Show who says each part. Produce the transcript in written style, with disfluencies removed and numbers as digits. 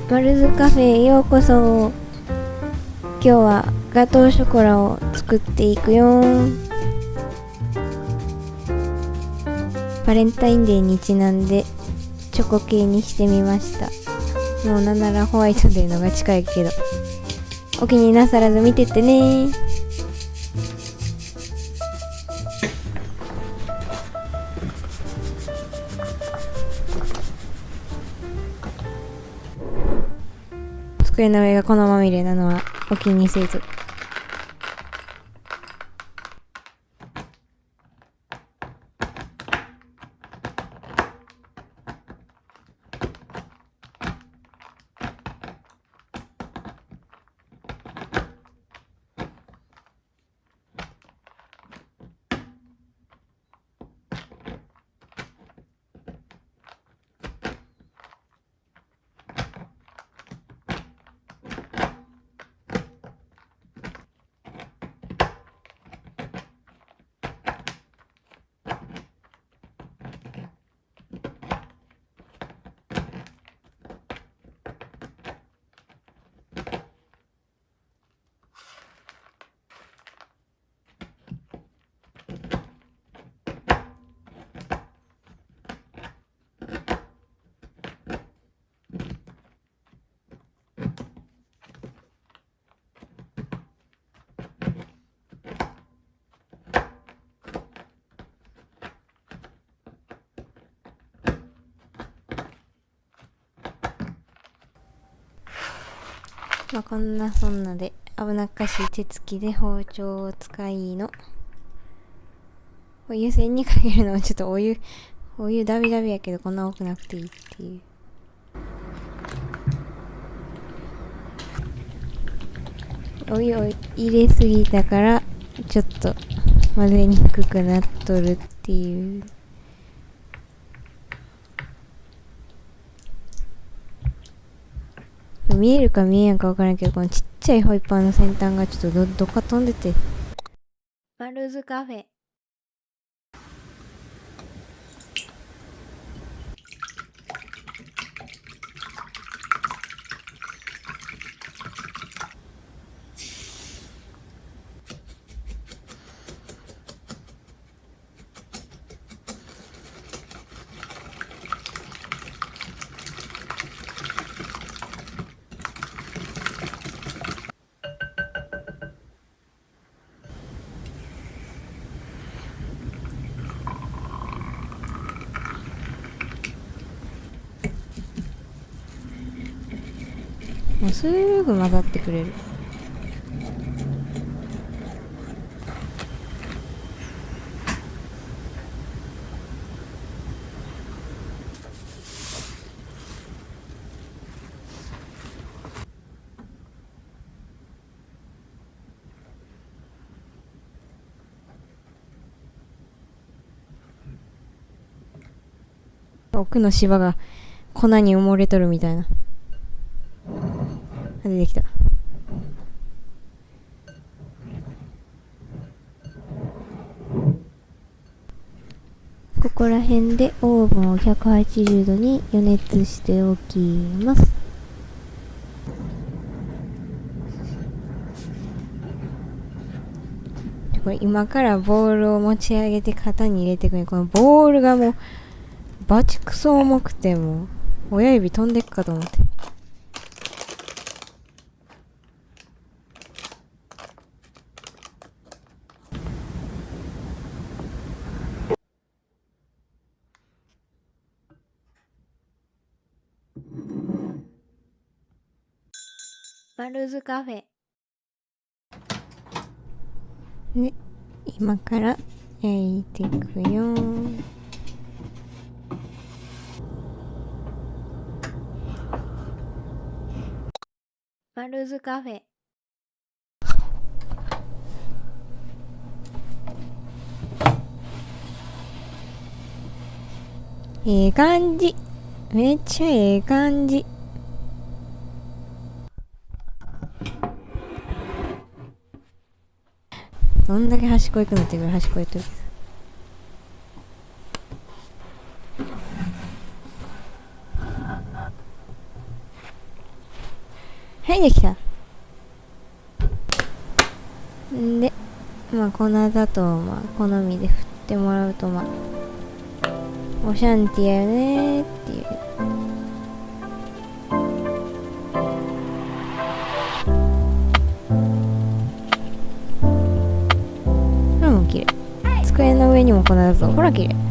Speaker 1: マルズカフェへようこそ。今日はガトーショコラを作っていくよ。バレンタインデーにちなんでチョコ系にしてみました。もうなんならホワイトデーのが近いけど、お気になさらず見てってね。机の上が粉まみれなのはお気にせず。まあこんなそんなで危なっかしい手つきで包丁を使いの。お湯煎にかけるのはちょっとお湯ダビダビやけどこんな多くなくていいっていう。お湯を入れすぎたからちょっと混ぜにくくなっとるっていう。見えるか見えんか分からんけど、このちっちゃいホイッパーの先端がちょっとどっか飛んでて。マルズカフェ。もうすぐ混ざってくれる。奥の芝が粉に埋もれとるみたいな。出てきた。ここら辺でオーブンを180度に予熱しておきます。これ今からボールを持ち上げて型に入れていくね。このボールがもうバチクソ重くても親指飛んでくかと思って。マルズカフェで、今から焼いていくよ。マルズカフェ。ええ感じ。めっちゃええ感じ。どんだけ端っこ行くのってぐらい端っこやってるけど。はい、できた。んで、まあ粉砂糖をまあ好みで振ってもらうと、まあオシャンティやよねーっていう。これも綺麗。机の上にも粉砂糖、ほら綺麗。